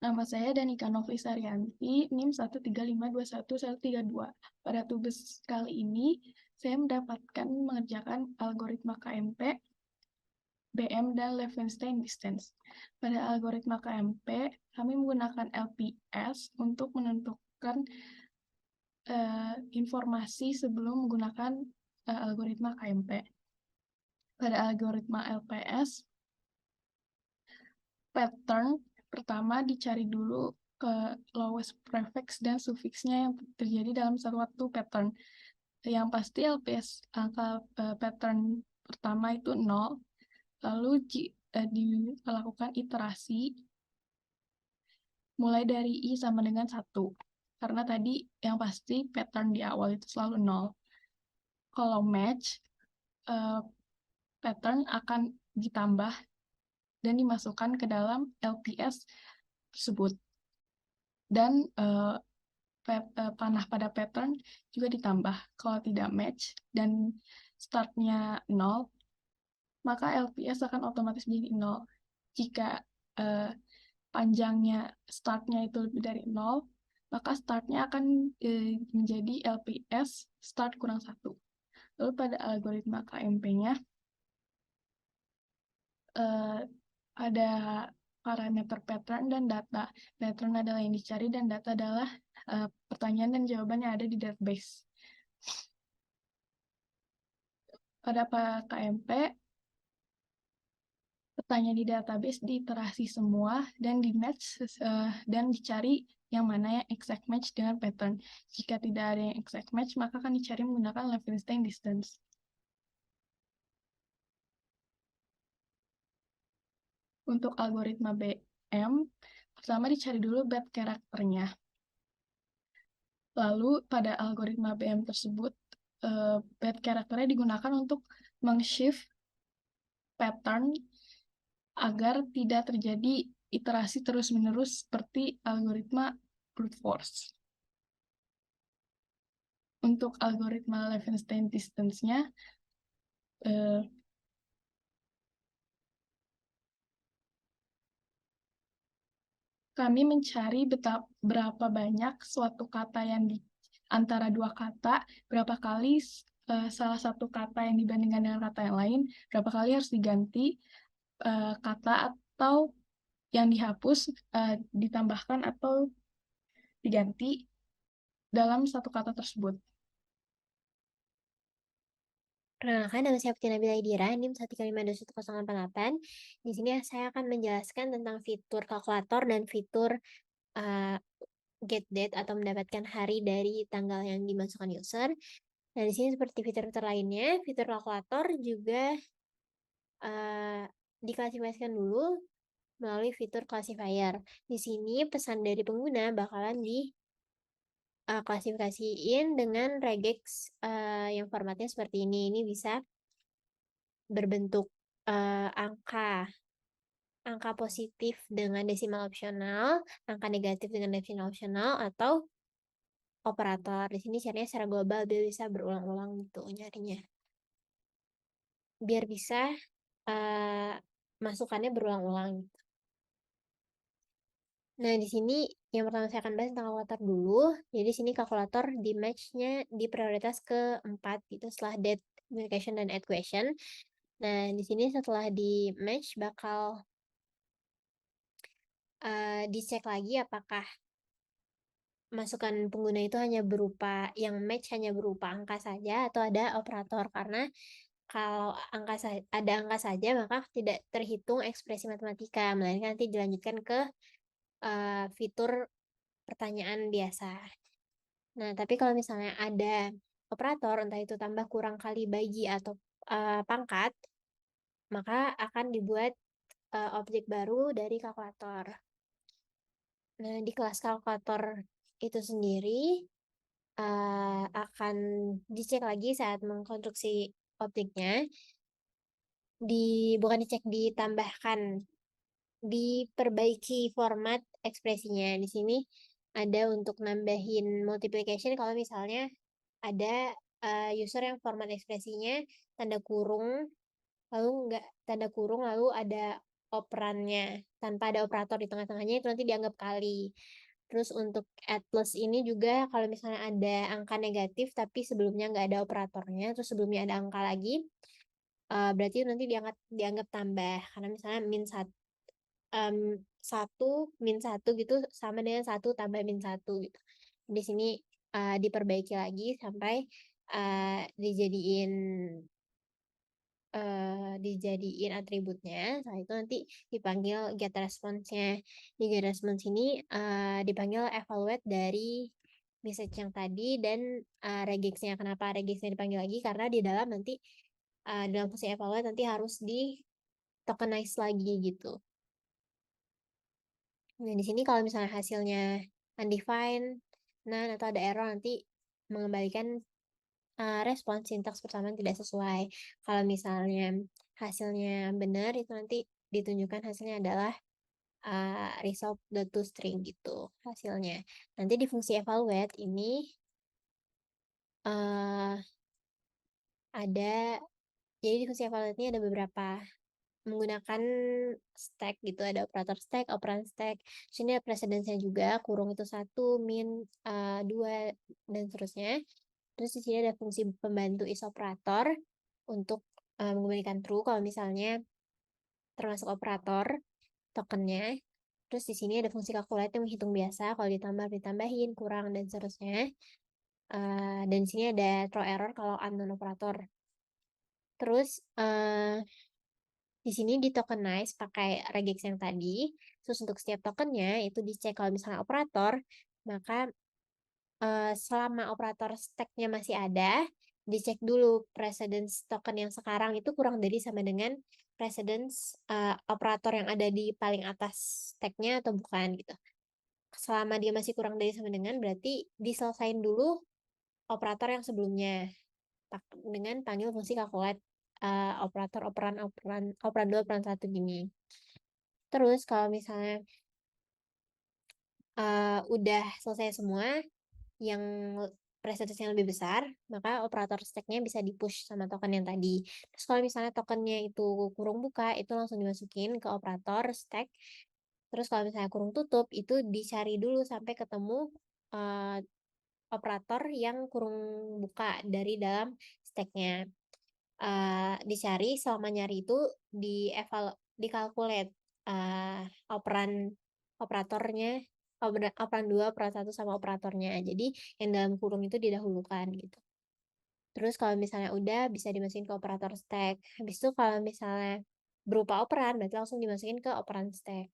Nama saya Danika Nofrisarianti, NIM 135213132. Pada tugas kali ini, saya mendapatkan mengerjakan algoritma KMP, BM, dan Levenshtein distance. Pada algoritma KMP, kami menggunakan LPS untuk menentukan informasi sebelum menggunakan algoritma KMP. Pada algoritma LPS, pattern pertama dicari dulu ke lowest prefix dan sufiksnya yang terjadi dalam satu waktu pattern. Yang pasti LPS angka pattern pertama itu 0, lalu dilakukan iterasi mulai dari I sama dengan 1. Karena tadi yang pasti pattern di awal itu selalu 0. Kalau match, pattern akan ditambah dan dimasukkan ke dalam LPS tersebut. Dan panah pada pattern juga ditambah. Kalau tidak match dan startnya 0, maka LPS akan otomatis menjadi 0. Jika panjangnya startnya itu lebih dari 0, maka startnya akan menjadi LPS start kurang 1. Lalu pada algoritma KMP-nya, ada parameter pattern dan data. Pattern adalah yang dicari dan data adalah pertanyaan dan jawaban yang ada di database. Pada KMP, pertanyaan di database diiterasi semua dan di match dan dicari yang mana yang exact match dengan pattern. Jika tidak ada yang exact match, maka akan dicari menggunakan Levenshtein distance. Untuk algoritma BM, pertama dicari dulu bad karakternya. Lalu pada algoritma BM tersebut, bad karakternya digunakan untuk meng-shift pattern agar tidak terjadi iterasi terus-menerus seperti algoritma brute force. Untuk algoritma Levenshtein distance-nya, kami mencari berapa banyak suatu kata yang di antara dua kata, berapa kali salah satu kata yang dibandingkan dengan kata yang lain, berapa kali harus diganti kata atau yang dihapus, ditambahkan atau diganti dalam satu kata tersebut. Perkenalkan, nama saya Putri Nabila Idira, NIM 1352188. Di sini saya akan menjelaskan tentang fitur kalkulator dan fitur get date atau mendapatkan hari dari tanggal yang dimasukkan user. Nah, di sini seperti fitur-fitur lainnya, fitur kalkulator juga diklasifikasikan dulu melalui fitur classifier. Di sini pesan dari pengguna bakalan klasifikasiin dengan regex yang formatnya seperti ini. Ini bisa berbentuk angka positif dengan desimal opsional, angka negatif dengan desimal opsional, atau operator. Di sini caranya secara global biar bisa berulang-ulang gitu nyarinya. Biar bisa masukannya berulang-ulang gitu. Nah, di sini yang pertama saya akan bahas tentang kalkulator dulu. Jadi di sini kalkulator di match-nya di prioritas ke-4 gitu setelah date, communication, dan add question. Nah, di sini setelah di match bakal dicek lagi apakah masukan pengguna itu hanya berupa yang match hanya berupa angka saja atau ada operator, karena kalau ada angka saja maka tidak terhitung ekspresi matematika, melainkan nanti dilanjutkan ke fitur pertanyaan biasa. Nah, tapi kalau misalnya ada operator, entah itu tambah, kurang, kali, bagi, atau pangkat, maka akan dibuat objek baru dari kalkulator. Nah, di kelas kalkulator itu sendiri akan dicek lagi saat mengkonstruksi objeknya. Bukan dicek, ditambahkan, diperbaiki format ekspresinya. Di sini ada untuk nambahin multiplication kalau misalnya ada user yang format ekspresinya tanda kurung, lalu enggak tanda kurung, lalu ada operannya tanpa ada operator di tengah-tengahnya itu nanti dianggap kali. Terus untuk add plus ini juga kalau misalnya ada angka negatif tapi sebelumnya nggak ada operatornya, terus sebelumnya ada angka lagi, berarti nanti dianggap tambah. Karena misalnya satu min satu gitu sama dengan satu tambah min satu gitu. Di sini diperbaiki lagi sampai dijadiin atributnya. Setelah itu nanti dipanggil get response-nya. Di get response ini dipanggil evaluate dari message yang tadi dan regex-nya. Kenapa regex-nya dipanggil lagi? Karena di dalam nanti dalam fungsi evaluate nanti harus di tokenize lagi gitu. Nah, di sini kalau misalnya hasilnya undefined, none atau ada error nanti mengembalikan respons sintaks pertama yang tidak sesuai. Kalau misalnya hasilnya benar, itu nanti ditunjukkan hasilnya adalah result the toString gitu hasilnya. Nanti di fungsi evaluate ini ada, jadi di fungsi evaluate ini ada beberapa menggunakan stack gitu, ada operator stack, operan stack. Sini ada precedence-nya juga, kurung itu 1, min 2, dan seterusnya. Terus di sini ada fungsi pembantu isoperator untuk mengembalikan true kalau misalnya termasuk operator tokennya. Terus di sini ada fungsi calculate yang menghitung biasa kalau ditambahin, kurang, dan seterusnya. Dan di sini ada throw error kalau unknown operator. Terus di sini di tokenize pakai regex yang tadi. Terus untuk setiap tokennya itu dicek kalau misalnya operator, maka selama operator stack-nya masih ada, dicek dulu precedence token yang sekarang itu kurang dari sama dengan precedence operator yang ada di paling atas stack-nya atau bukan gitu. Selama dia masih kurang dari sama dengan, berarti diselesain dulu operator yang sebelumnya dengan panggil fungsi calculate operator operan 2 operan 1 gini. Terus kalau misalnya udah selesai semua yang presentasi yang lebih besar, maka operator stack-nya bisa di-push sama token yang tadi. Terus kalau misalnya tokennya itu kurung buka, itu langsung dimasukin ke operator stack. Terus kalau misalnya kurung tutup, itu dicari dulu sampai ketemu operator yang kurung buka dari dalam stack-nya. Dicari, selama nyari itu dikalkulate operan operatornya, operan 2, operan 1 sama operatornya. Jadi yang dalam kurung itu didahulukan gitu. Terus kalau misalnya udah bisa dimasukin ke operator stack. Habis itu kalau misalnya berupa operan berarti langsung dimasukin ke operan stack.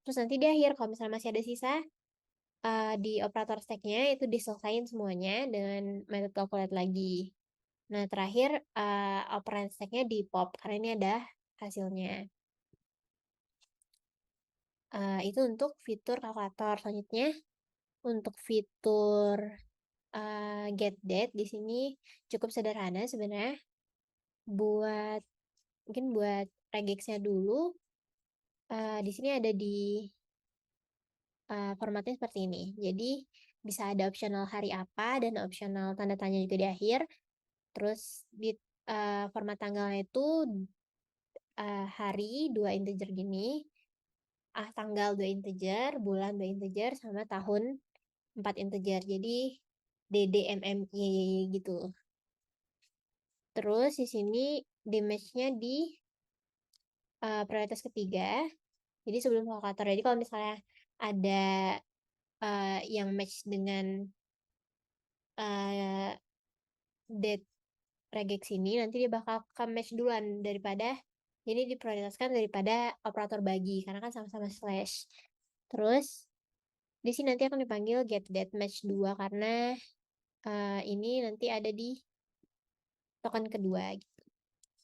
Terus nanti di akhir kalau misalnya masih ada sisa di operator stack-nya itu diselesain semuanya dengan method calculate lagi. Nah, terakhir operan stack-nya di pop karena ini ada hasilnya. Itu untuk fitur kalkulator. Selanjutnya untuk fitur get date di sini cukup sederhana sebenarnya. Mungkin buat regex-nya dulu. Di sini ada di formatnya seperti ini. Jadi bisa ada optional hari apa dan optional tanda tanya juga di akhir. Terus di format tanggalnya itu hari 2 integer gini, tanggal 2 integer, bulan 2 integer, sama tahun 4 integer. Jadi DDMMY gitu. Terus di sini di match-nya di prioritas ketiga. Jadi sebelum kalkulator. Jadi kalau misalnya ada yang match dengan date regex ini, nanti dia bakal ke match duluan daripada, jadi diprioritaskan daripada operator bagi karena kan sama-sama slash. Terus di sini nanti akan dipanggil get date match 2 karena ini nanti ada di token kedua gitu.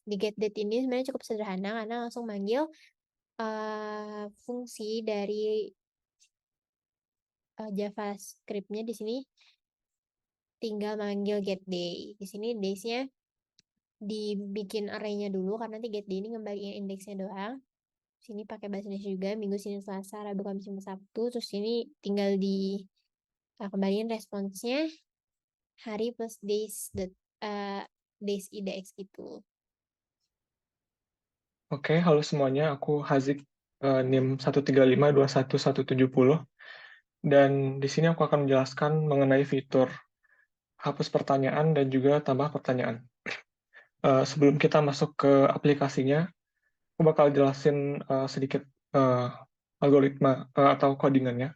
Di get date ini sebenarnya cukup sederhana karena langsung manggil fungsi dari JavaScript-nya di sini tinggal manggil get day. Di sini days-nya dibikin array-nya dulu karena nanti get day ini ngembaliin indeksnya doang. Sini pakai bahasa Indonesia juga, Minggu, Senin, Selasa, Rabu, Kamis, Jumat, Sabtu. Terus sini tinggal di kembaliin responsnya hari plus days, days IDX gitu. Oke, halo semuanya. Aku Hazik, NIM 1352170. Dan di sini aku akan menjelaskan mengenai fitur hapus pertanyaan dan juga tambah pertanyaan. Sebelum kita masuk ke aplikasinya, aku bakal jelasin sedikit eh, algoritma atau codingannya.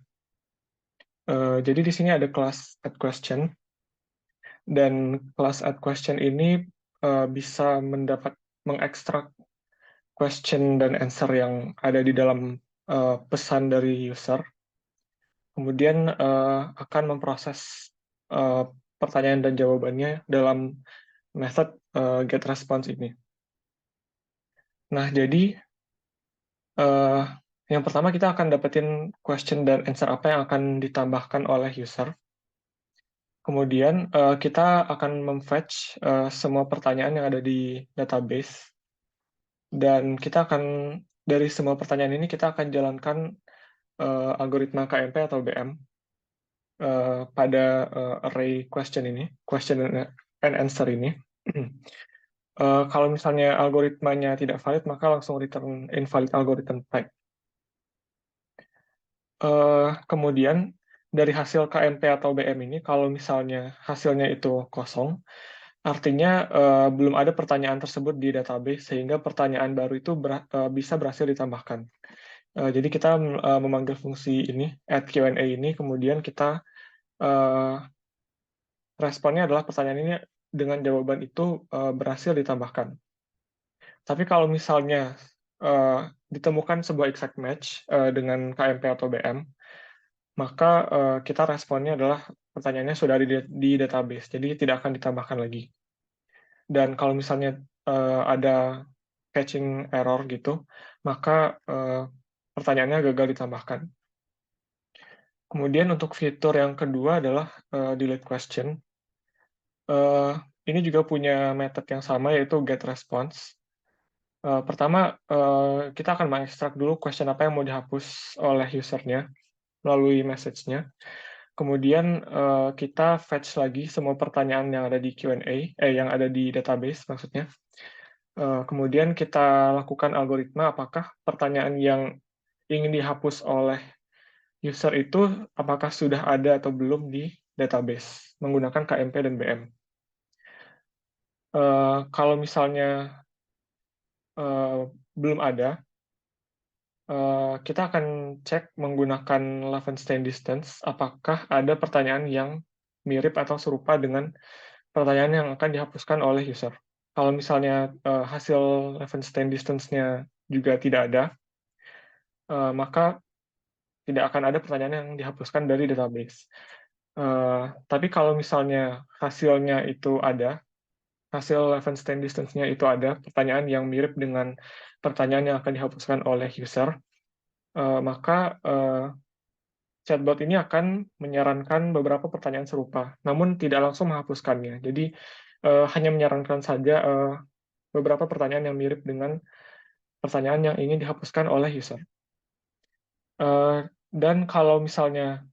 Jadi di sini ada kelas add question, dan kelas add question ini bisa mengekstrak question dan answer yang ada di dalam pesan dari user, kemudian akan memproses eh, pertanyaan dan jawabannya dalam method get response ini. Nah, jadi eh, yang pertama kita akan dapetin question dan answer apa yang akan ditambahkan oleh user. Kemudian kita akan memfetch semua pertanyaan yang ada di database, dan kita akan dari semua pertanyaan ini kita akan jalankan algoritma KMP atau BM pada array question ini, question and answer ini. Kalau misalnya algoritmanya tidak valid, maka langsung return invalid algorithm type. Kemudian dari hasil KMP atau BM ini, kalau misalnya hasilnya itu kosong, artinya belum ada pertanyaan tersebut di database, sehingga pertanyaan baru itu bisa berhasil ditambahkan. Jadi kita memanggil fungsi ini, add Q&A ini, kemudian kita responnya adalah pertanyaan ini dengan jawaban itu berhasil ditambahkan. Tapi kalau misalnya ditemukan sebuah exact match dengan KMP atau BM, maka kita responnya adalah pertanyaannya sudah ada di database, jadi tidak akan ditambahkan lagi. Dan kalau misalnya ada catching error gitu, maka pertanyaannya gagal ditambahkan. Kemudian untuk fitur yang kedua adalah delete question. Ini juga punya method yang sama, yaitu get response. Pertama, kita akan mengekstrak dulu question apa yang mau dihapus oleh usernya melalui message-nya. Kemudian kita fetch lagi semua pertanyaan yang ada di Q&A, yang ada di database maksudnya. Kemudian kita lakukan algoritma apakah pertanyaan yang ingin dihapus oleh user itu apakah sudah ada atau belum di database menggunakan KMP dan BM. Kalau misalnya belum ada, kita akan cek menggunakan Levenshtein distance apakah ada pertanyaan yang mirip atau serupa dengan pertanyaan yang akan dihapuskan oleh user. Kalau misalnya hasil Levenshtein distance-nya juga tidak ada, maka tidak akan ada pertanyaan yang dihapuskan dari database. Tapi kalau misalnya hasilnya itu ada, hasil Levenshtein distance-nya itu ada, pertanyaan yang mirip dengan pertanyaan yang akan dihapuskan oleh user, maka chatbot ini akan menyarankan beberapa pertanyaan serupa, namun tidak langsung menghapuskannya. Jadi hanya menyarankan saja beberapa pertanyaan yang mirip dengan pertanyaan yang ingin dihapuskan oleh user. Dan kalau misalnya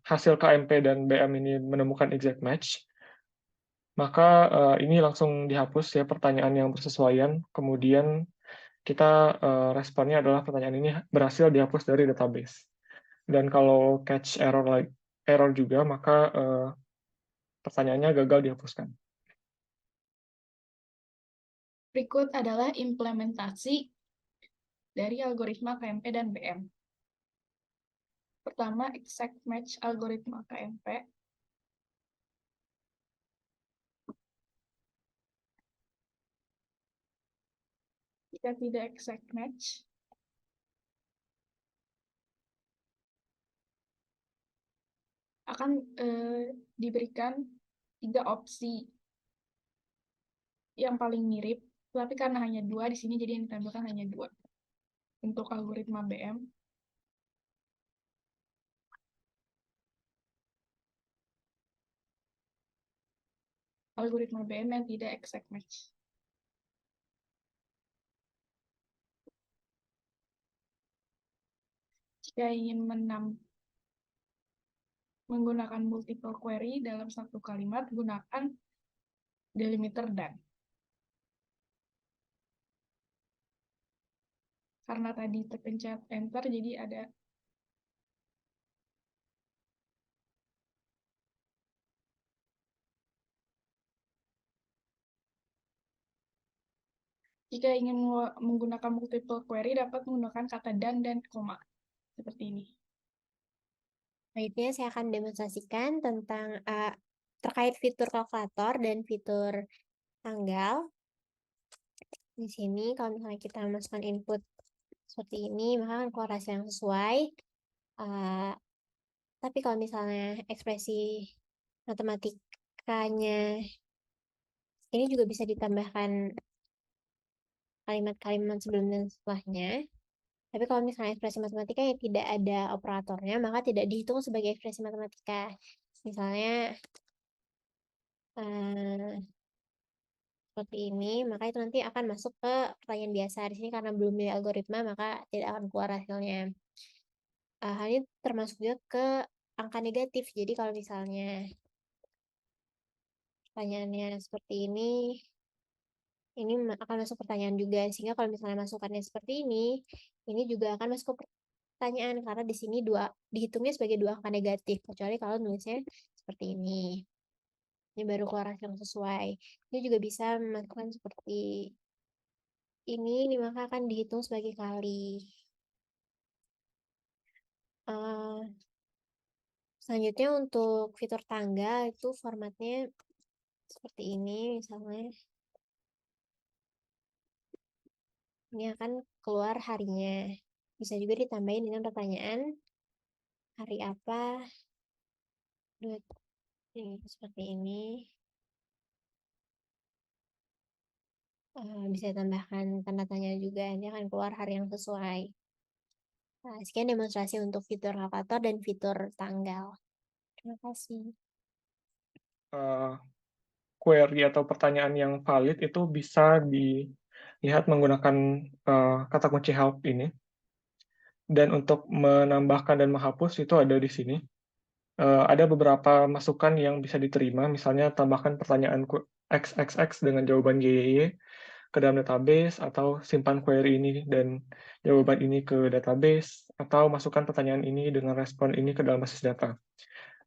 hasil KMP dan BM ini menemukan exact match, maka ini langsung dihapus ya pertanyaan yang bersesuaian. Kemudian kita responnya adalah pertanyaan ini berhasil dihapus dari database. Dan kalau catch error juga, maka pertanyaannya gagal dihapuskan. Berikut adalah implementasi dari algoritma KMP dan BM. Pertama, exact match algoritma KMP. Jika tidak exact match, akan diberikan 3 opsi yang paling mirip, tapi karena hanya 2 di sini, jadi yang ditambahkan hanya 2. Untuk algoritma BM, yang tidak exact match. Jika ingin menggunakan multiple query dalam satu kalimat, gunakan delimiter dan. karena tadi terpencet enter jadi ada. Jika ingin menggunakan multiple query dapat menggunakan kata dan koma seperti ini. Selanjutnya saya akan demonstrasikan tentang terkait fitur kalkulator dan fitur tanggal. Di sini kalau misalnya kita masukkan input seperti ini, maka akan keluar hasil yang sesuai. Tapi kalau misalnya ekspresi matematikanya ini juga bisa ditambahkan kalimat-kalimat sebelum dan setelahnya. Tapi kalau misalnya ekspresi matematika yang tidak ada operatornya, maka tidak dihitung sebagai ekspresi matematika. Misalnya seperti ini, maka itu nanti akan masuk ke pertanyaan biasa. Di sini karena belum milih algoritma, maka tidak akan keluar hasilnya. Hal ini termasuk juga ke angka negatif. Jadi kalau misalnya pertanyaannya seperti ini akan masuk pertanyaan juga. Sehingga kalau misalnya masukannya seperti ini juga akan masuk ke pertanyaan karena di sini dihitungnya sebagai dua angka negatif. Kecuali kalau nulisnya seperti ini. Ini baru keluar hasil yang sesuai. Ini juga bisa melakukan seperti ini maka akan dihitung sebagai kali. Selanjutnya untuk fitur tanggal itu formatnya seperti ini misalnya. Ini akan keluar harinya. Bisa juga ditambahin dengan pertanyaan hari apa. Seperti ini. Bisa ditambahkan tanda tanya juga. Ini akan keluar hari yang sesuai. Nah, sekian demonstrasi untuk fitur kalkulator dan fitur tanggal. Terima kasih. Query atau pertanyaan yang valid itu bisa dilihat menggunakan kata kunci help ini. Dan untuk menambahkan dan menghapus itu ada di sini. Ada beberapa masukan yang bisa diterima, misalnya tambahkan pertanyaan XXX dengan jawaban YYY ke dalam database, atau simpan query ini dan jawaban ini ke database, atau masukkan pertanyaan ini dengan respon ini ke dalam basis data.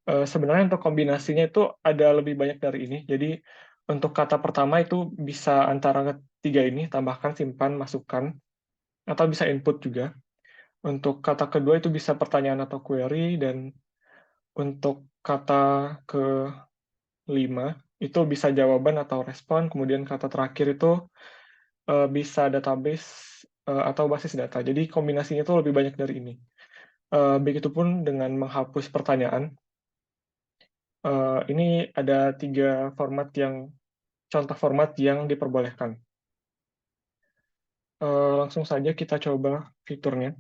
Sebenarnya untuk kombinasinya itu ada lebih banyak dari ini. Jadi untuk kata pertama itu bisa antara ketiga ini, tambahkan, simpan, masukkan, atau bisa input juga. Untuk kata kedua itu bisa pertanyaan atau query, dan untuk kata kelima itu bisa jawaban atau respon, kemudian kata terakhir itu bisa database atau basis data. Jadi kombinasinya itu lebih banyak dari ini. Begitupun dengan menghapus pertanyaan. Ini ada 3 contoh format yang diperbolehkan. Langsung saja kita coba fiturnya.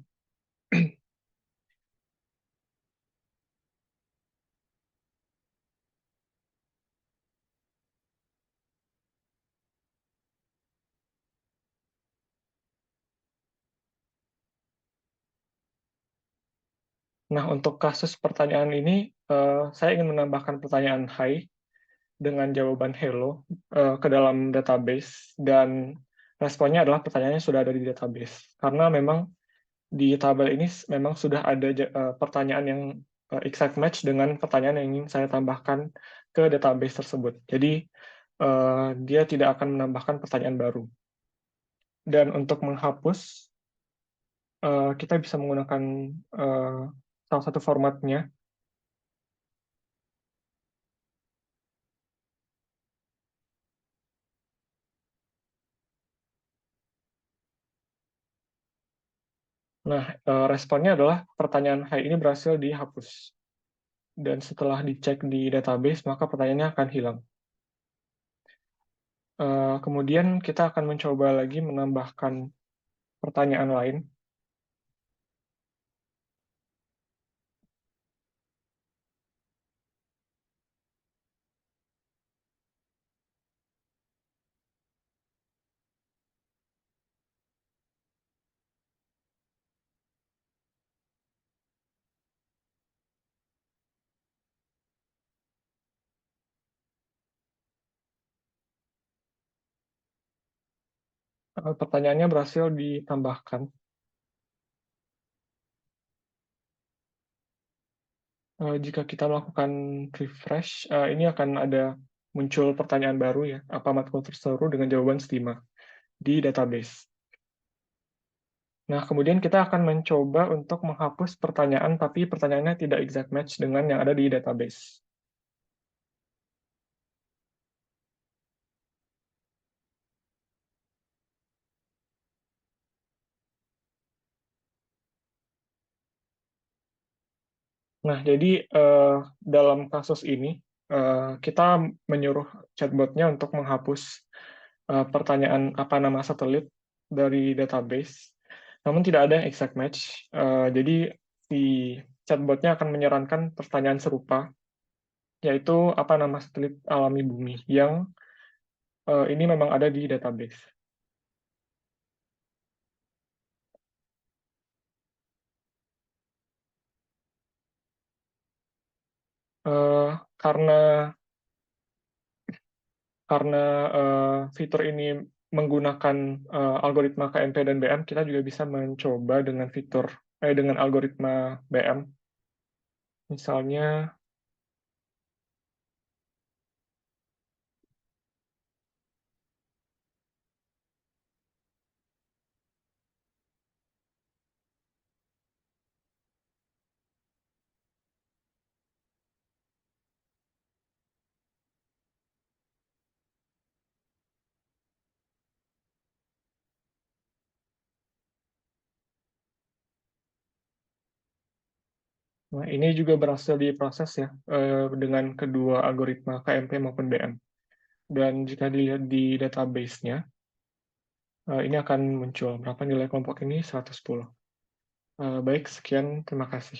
Nah, untuk kasus pertanyaan ini, saya ingin menambahkan pertanyaan hi dengan jawaban hello ke dalam database, dan responnya adalah pertanyaannya sudah ada di database. Karena memang di tabel ini memang sudah ada pertanyaan yang exact match dengan pertanyaan yang ingin saya tambahkan ke database tersebut. Jadi, dia tidak akan menambahkan pertanyaan baru. Dan untuk menghapus, kita bisa menggunakan salah satu formatnya. Nah, responnya adalah pertanyaan "Hai" ini berhasil dihapus. Dan setelah dicek di database, maka pertanyaannya akan hilang. Kemudian kita akan mencoba lagi menambahkan pertanyaan lain. Pertanyaannya berhasil ditambahkan. Jika kita melakukan refresh, ini akan ada muncul pertanyaan baru ya, apa matkul terseru dengan jawaban stima di database. Nah, kemudian kita akan mencoba untuk menghapus pertanyaan, tapi pertanyaannya tidak exact match dengan yang ada di database. Nah, jadi dalam kasus ini, kita menyuruh chatbot-nya untuk menghapus pertanyaan apa nama satelit dari database, namun tidak ada yang exact match. Jadi si chatbot-nya akan menyarankan pertanyaan serupa, yaitu apa nama satelit alami bumi, yang ini memang ada di database. Eh, karena karena fitur ini menggunakan algoritma KMP dan BM, kita juga bisa mencoba dengan algoritma BM. Misalnya, nah ini juga berhasil diproses ya dengan kedua algoritma KMP maupun BM. Dan jika dilihat di database-nya, ini akan muncul berapa nilai kelompok ini 110. Baik, sekian, terima kasih.